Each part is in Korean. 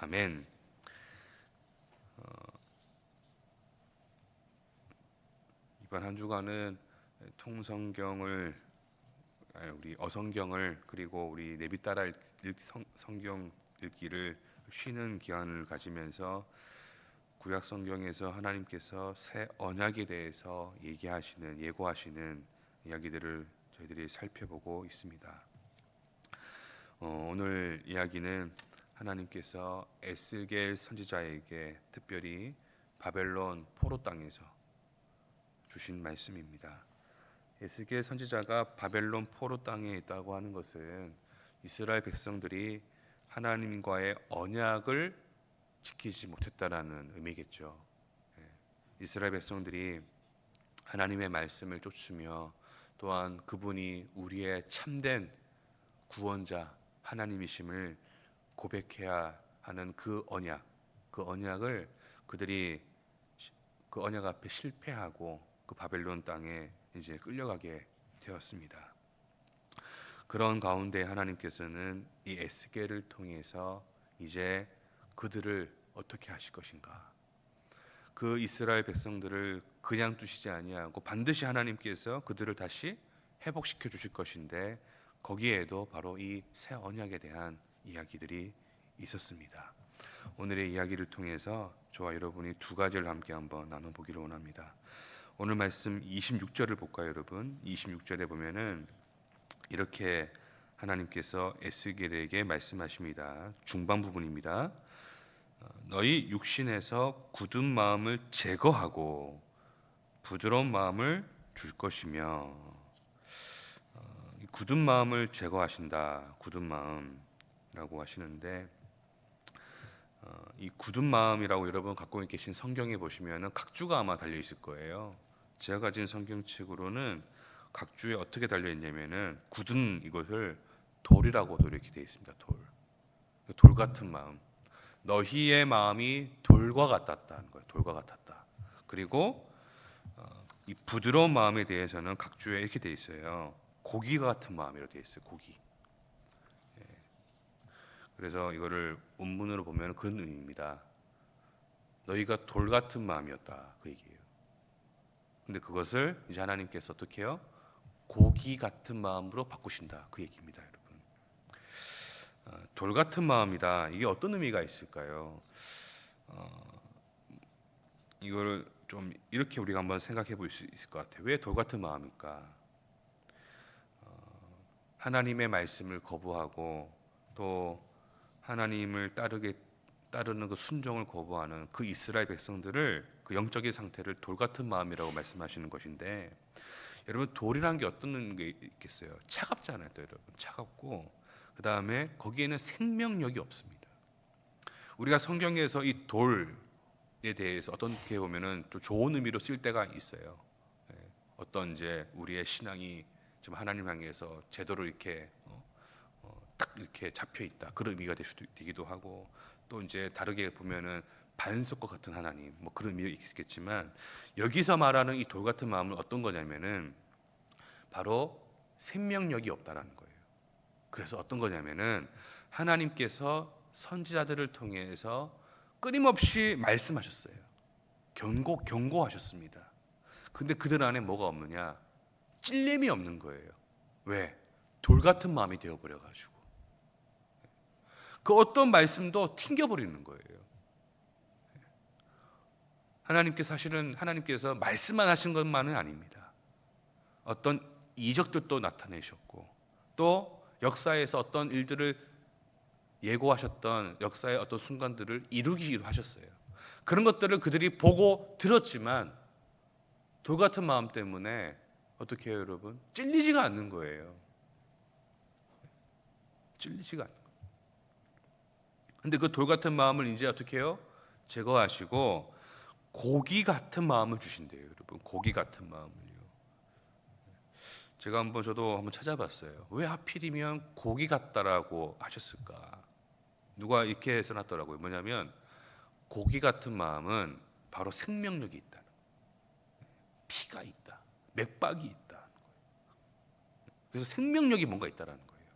아멘. 이번 한 주간은 통성경을 우리 어성경을 그리고 우리 내비 따라 성경 읽기를 쉬는 기간을 가지면서 구약 성경에서 하나님께서 새 언약에 대해서 예고하시는 이야기들을 저희들이 살펴보고 있습니다. 오늘 이야기는 하나님께서 에스겔 선지자에게 특별히 바벨론 포로 땅에서 주신 말씀입니다. 에스겔 선지자가 바벨론 포로 땅에 있다고 하는 것은 이스라엘 백성들이 하나님과의 언약을 지키지 못했다라는 의미겠죠. 이스라엘 백성들이 하나님의 말씀을 쫓으며 또한 그분이 우리의 참된 구원자 하나님이심을 고백해야 하는 그 언약을 그들이 그 언약 앞에 실패하고 그 바벨론 땅에 이제 끌려가게 되었습니다. 그런 가운데 하나님께서는 이 에스겔을 통해서 이제 그들을 어떻게 하실 것인가? 그 이스라엘 백성들을 그냥 두시지 아니하고 반드시 하나님께서 그들을 다시 회복시켜 주실 것인데 거기에도 바로 이 새 언약에 대한 이야기들이 있었습니다. 오늘의 이야기를 통해서 저와 여러분이 두 가지를 함께 한번 나눠보기를 원합니다. 오늘 말씀 26절을 볼까요, 여러분? 26절에 보면은 이렇게 하나님께서 에스겔에게 말씀하십니다. 중반 부분입니다. 너희 육신에서 굳은 마음을 제거하고 부드러운 마음을 줄 것이며, 굳은 마음을 제거하신다. 굳은 마음이라고 하시는데, 이 굳은 마음이라고 여러분 갖고 계신 성경에 보시면은 각주가 아마 달려 있을 거예요. 제가 가진 성경책으로는 각주에 어떻게 달려 있냐면은 굳은 이것을 돌이라고도 이렇게 되어 있습니다. 돌 같은 마음. 너희의 마음이 돌과 같았다는 거예요. 돌과 같았다. 그리고 이 부드러운 마음에 대해서는 각주에 이렇게 되어 있어요. 고기 같은 마음이라고 되어 있어요. 고기. 그래서 이거를 원문으로 보면 그런 의미입니다. 너희가 돌 같은 마음이었다 그 얘기예요. 근데 그것을 이제 하나님께서 어떻게 해요? 고기 같은 마음으로 바꾸신다 그 얘기입니다, 여러분. 돌 같은 마음이다. 이게 어떤 의미가 있을까요? 이거를 좀 이렇게 우리가 한번 생각해 볼 수 있을 것 같아요. 왜 돌 같은 마음일까? 하나님의 말씀을 거부하고 또 하나님을 따르는 그 순종을 거부하는 그 이스라엘 백성들을 그 영적인 상태를 돌 같은 마음이라고 말씀하시는 것인데, 여러분 돌이라는 게 어떤 게 있겠어요? 차갑잖아요, 또 여러분. 차갑고 그 다음에 거기에는 생명력이 없습니다. 우리가 성경에서 이 돌에 대해서 어떻게 보면은 좀 좋은 의미로 쓸 때가 있어요. 어떤 이제 우리의 신앙이 좀 하나님 향해서 제대로 이렇게 딱 이렇게 잡혀 있다 그런 의미가 되기도 하고, 또 이제 다르게 보면은 반석과 같은 하나님 뭐 그런 의미가 있겠지만, 여기서 말하는 이 돌 같은 마음은 어떤 거냐면은 바로 생명력이 없다라는 거예요. 그래서 어떤 거냐면은 하나님께서 선지자들을 통해서 끊임없이 말씀하셨어요. 경고하셨습니다. 근데 그들 안에 뭐가 없느냐? 찔림이 없는 거예요. 왜? 돌 같은 마음이 되어버려 가지고 그 어떤 말씀도 튕겨버리는 거예요. 하나님께서 말씀만 하신 것만은 아닙니다. 어떤 이적들도 나타내셨고, 또 역사에서 어떤 일들을 예고하셨던 역사의 어떤 순간들을 이루기로 하셨어요. 그런 것들을 그들이 보고 들었지만 돌 같은 마음 때문에 어떻게 해요, 여러분? 찔리지가 않는 거예요. 찔리지가 않는 거예요. 근데 그 돌 같은 마음을 이제 어떻게 해요? 제거하시고 고기 같은 마음을 주신대요, 여러분. 고기 같은 마음을요. 저도 한번 찾아봤어요. 왜 하필이면 고기 같다라고 하셨을까? 누가 이렇게 써놨더라고요. 뭐냐면 고기 같은 마음은 바로 생명력이 있다. 피가 있다. 맥박이 있다. 그래서 생명력이 뭔가 있다라는 거예요.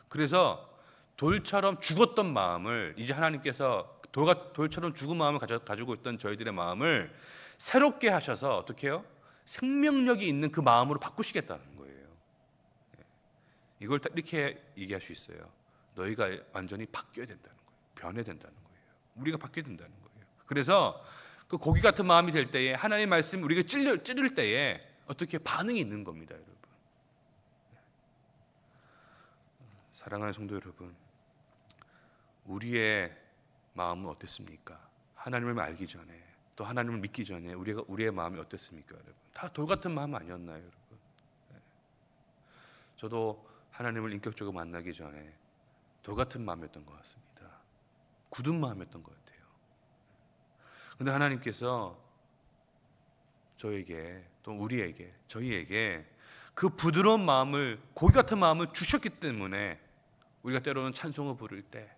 그래서 돌처럼 죽었던 마음을 이제 하나님께서 돌처럼 죽은 마음을 가지고 있던 저희들의 마음을 새롭게 하셔서 어떻게 해요? 생명력이 있는 그 마음으로 바꾸시겠다는 거예요. 이걸 이렇게 얘기할 수 있어요. 너희가 완전히 바뀌어야 된다는 거예요. 변해야 된다는 거예요. 우리가 바뀌어야 된다는 거예요. 그래서 그 고기 같은 마음이 될 때에 하나님의 말씀 우리가 찌를 때에 어떻게 반응이 있는 겁니다, 여러분. 사랑하는 성도 여러분, 우리의 마음은 어땠습니까? 하나님을 알기 전에, 또 하나님을 믿기 전에 우리의 마음이 어땠습니까, 여러분? 다 돌 같은 마음 아니었나요, 여러분? 저도 하나님을 인격적으로 만나기 전에 돌 같은 마음이었던 것 같습니다. 굳은 마음이었던 것 같아요. 그런데 하나님께서 저에게, 또 우리에게, 저희에게 그 부드러운 마음을, 고기 같은 마음을 주셨기 때문에 우리가 때로는 찬송을 부를 때,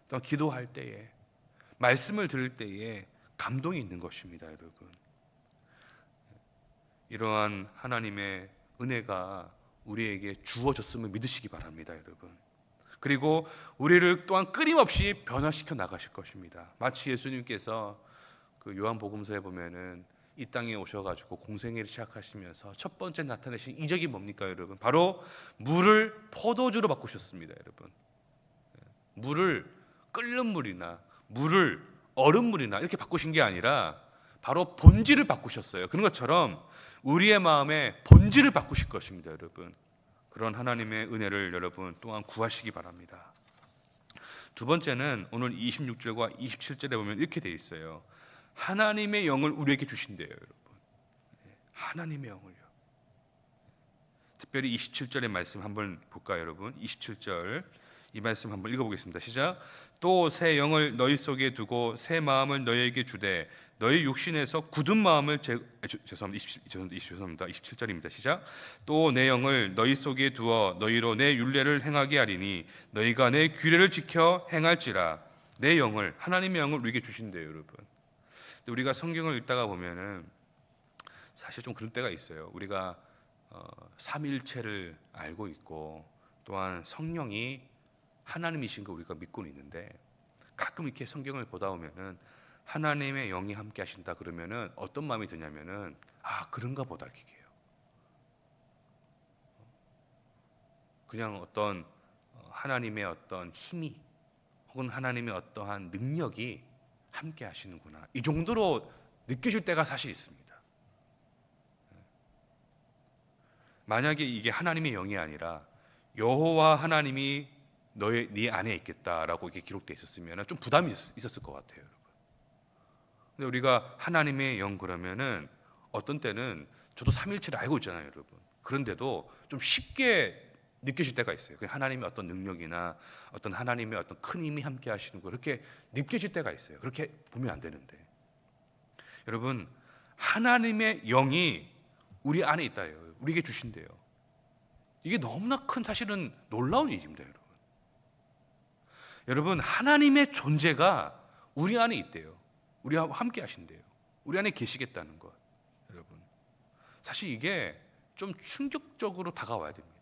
또 기도할 때에, 말씀을 들을 때에 감동이 있는 것입니다, 여러분. 이러한 하나님의 은혜가 우리에게 주어졌음을 믿으시기 바랍니다, 여러분. 그리고 우리를 또한 끊임없이 변화시켜 나가실 것입니다. 마치 예수님께서 그 요한복음서에 보면은 이 땅에 오셔가지고 공생애를 시작하시면서 첫 번째 나타내신 이적이 뭡니까, 여러분? 바로 물을 포도주로 바꾸셨습니다, 여러분. 물을 끓는 물이나 물을 얼음물이나 이렇게 바꾸신 게 아니라 바로 본질을 바꾸셨어요. 그런 것처럼 우리의 마음의 본질을 바꾸실 것입니다, 여러분. 그런 하나님의 은혜를 여러분 또한 구하시기 바랍니다. 두 번째는 오늘 26절과 27절에 보면 이렇게 돼 있어요. 하나님의 영을 우리에게 주신대요, 여러분. 하나님의 영을요. 특별히 27절의 말씀 한번 볼까요, 여러분? 27절 이 말씀 한번 읽어보겠습니다. 시작. 또 새 영을 너희 속에 두고 새 마음을 너희에게 주되 너희 육신에서 굳은 마음을 죄송합니다. 27절입니다. 시작. 또 내 영을 너희 속에 두어 너희로 내 율례를 행하게 하리니 너희가 내 규례를 지켜 행할지라. 내 영을, 하나님의 영을 우리에게 주신대요, 여러분. 근데 우리가 성경을 읽다가 보면은 사실 좀 그럴 때가 있어요. 우리가 삼일체를 알고 있고 또한 성령이 하나님이신 거 우리가 믿고는 있는데 가끔 이렇게 성경을 보다 보면은 하나님의 영이 함께 하신다 그러면은 어떤 마음이 드냐면은 그런가 보다 이렇게 해요. 그냥 어떤 하나님의 어떤 힘이 혹은 하나님의 어떠한 능력이 함께 하시는구나, 이 정도로 느껴질 때가 사실 있습니다. 만약에 이게 하나님의 영이 아니라 여호와 하나님이 네 안에 있겠다라고 이렇게 기록되어 있었으면 좀 부담이 있었을 것 같아요, 여러분. 근데 우리가 하나님의 영 그러면은 어떤 때는 저도 삼일체를 알고 있잖아요, 여러분. 그런데도 좀 쉽게 느껴질 때가 있어요. 하나님의 어떤 능력이나 어떤 하나님의 어떤 큰 힘이 함께 하시는 거 그렇게 느껴질 때가 있어요. 그렇게 보면 안 되는데, 여러분, 하나님의 영이 우리 안에 있다요. 우리에게 주신대요. 이게 너무나 큰 사실은 놀라운 일입니다, 여러분. 여러분, 하나님의 존재가 우리 안에 있대요. 우리와 함께 하신대요. 우리 안에 계시겠다는 것, 여러분. 사실 이게 좀 충격적으로 다가와야 됩니다.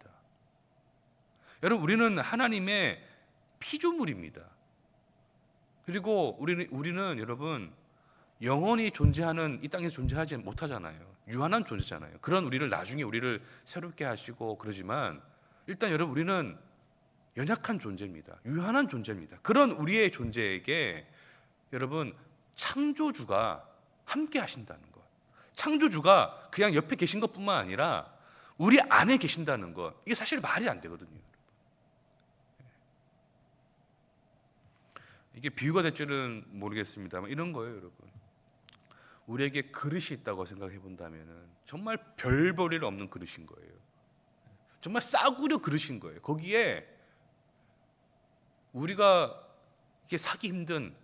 여러분, 우리는 하나님의 피조물입니다. 그리고 우리는 여러분 영원히 존재하는, 이 땅에 존재하지 못하잖아요. 유한한 존재잖아요. 그런 우리를 나중에 우리를 새롭게 하시고 그러지만 일단 여러분 우리는 연약한 존재입니다. 유한한 존재입니다. 그런 우리의 존재에게 여러분 창조주가 함께 하신다는 것, 창조주가 그냥 옆에 계신 것뿐만 아니라 우리 안에 계신다는 것, 이게 사실 말이 안 되거든요. 이게 비유가 될지는 모르겠습니다만 이런 거예요, 여러분. 우리에게 그릇이 있다고 생각해 본다면은 정말 별 볼일 없는 그릇인 거예요. 정말 싸구려 그릇인 거예요. 거기에 우리가 이렇게 사기 힘든,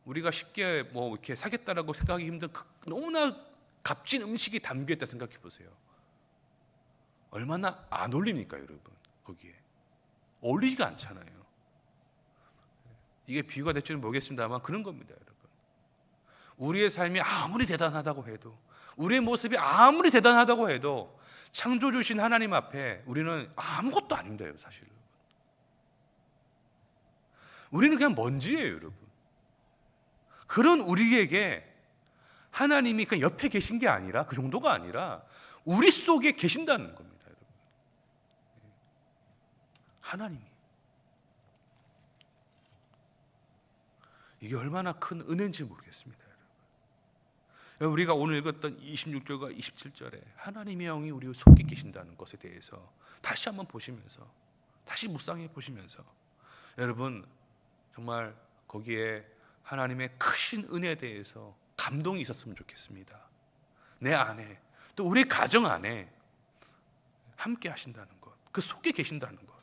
우리가 쉽게 뭐 이렇게 사겠다라고 생각하기 힘든 너무나 값진 음식이 담겨 있다 생각해 보세요. 얼마나 안 어울립니까, 여러분? 거기에 어울리지가 않잖아요. 이게 비유가 될지는 모르겠습니다만 그런 겁니다, 여러분. 우리의 삶이 아무리 대단하다고 해도, 우리의 모습이 아무리 대단하다고 해도 창조주신 하나님 앞에 우리는 아무것도 아닙니다, 사실은. 우리는 그냥 먼지예요, 여러분. 그런 우리에게 하나님이 그냥 옆에 계신 게 아니라, 그 정도가 아니라 우리 속에 계신다는 겁니다, 여러분. 하나님이. 이게 얼마나 큰 은혜인지 모르겠습니다, 여러분. 우리가 오늘 읽었던 26절과 27절에 하나님의 영이 우리 속에 계신다는 것에 대해서 다시 한번 보시면서, 다시 묵상해 보시면서, 여러분 정말 거기에 하나님의 크신 은혜에 대해서 감동이 있었으면 좋겠습니다. 내 안에, 또 우리 가정 안에 함께 하신다는 것, 그 속에 계신다는 것.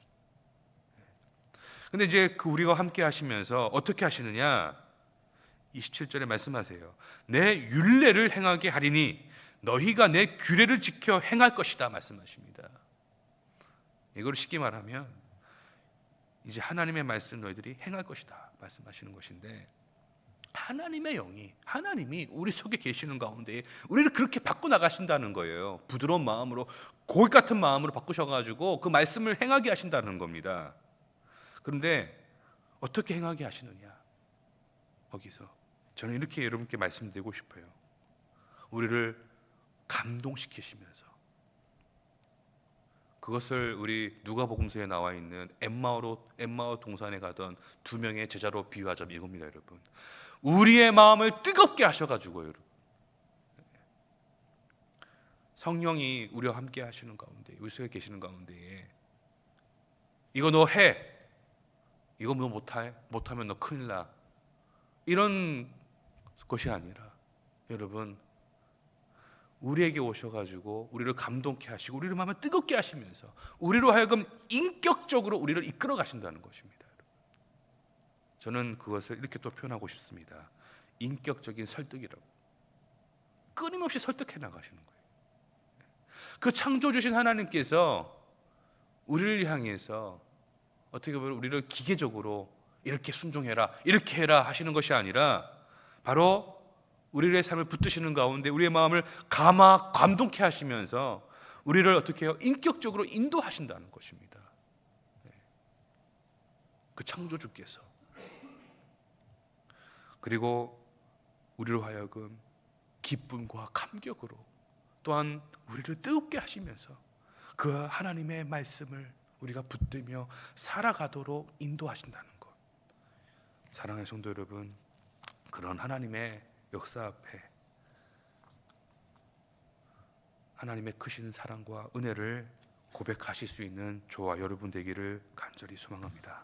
근데 이제 그 우리가 함께 하시면서 어떻게 하시느냐? 27절에 말씀하세요. 내 율례를 행하게 하리니 너희가 내 규례를 지켜 행할 것이다 말씀하십니다. 이걸 쉽게 말하면 이제 하나님의 말씀 너희들이 행할 것이다 말씀하시는 것인데, 하나님의 영이, 하나님이 우리 속에 계시는 가운데 우리를 그렇게 바꿔 나가신다는 거예요. 부드러운 마음으로, 고기 같은 마음으로 바꾸셔가지고 그 말씀을 행하게 하신다는 겁니다. 그런데 어떻게 행하게 하시느냐? 거기서 저는 이렇게 여러분께 말씀드리고 싶어요. 우리를 감동시키시면서, 그것을 우리 누가복음서에 나와 있는 엠마오 동산에 가던 두 명의 제자로 비유하자면 이겁니다, 여러분. 우리의 마음을 뜨겁게 하셔가지고, 여러분, 성령이 우리와 함께 하시는 가운데, 우리 속에 계시는 가운데에 이거 너 해, 이거 너 못하면 너 큰일 나, 이런 것이 아니라, 여러분, 우리에게 오셔가지고 우리를 감동케 하시고 우리를 마음을 뜨겁게 하시면서 우리로 하여금 인격적으로 우리를 이끌어 가신다는 것입니다. 저는 그것을 이렇게 또 표현하고 싶습니다. 인격적인 설득이라고. 끊임없이 설득해 나가시는 거예요. 그 창조 주신 하나님께서 우리를 향해서 어떻게 보면 우리를 기계적으로 이렇게 순종해라, 이렇게 해라 하시는 것이 아니라, 바로 우리의 삶을 붙드시는 가운데 우리의 마음을 감동케 하시면서 우리를 어떻게 해요? 인격적으로 인도하신다는 것입니다. 그 창조주께서. 그리고 우리로 하여금 기쁨과 감격으로, 또한 우리를 뜨겁게 하시면서 그 하나님의 말씀을 우리가 붙들며 살아가도록 인도하신다는 것. 사랑하는 성도 여러분, 그런 하나님의 역사 앞에 하나님의 크신 사랑과 은혜를 고백하실 수 있는 저와 여러분 되기를 간절히 소망합니다.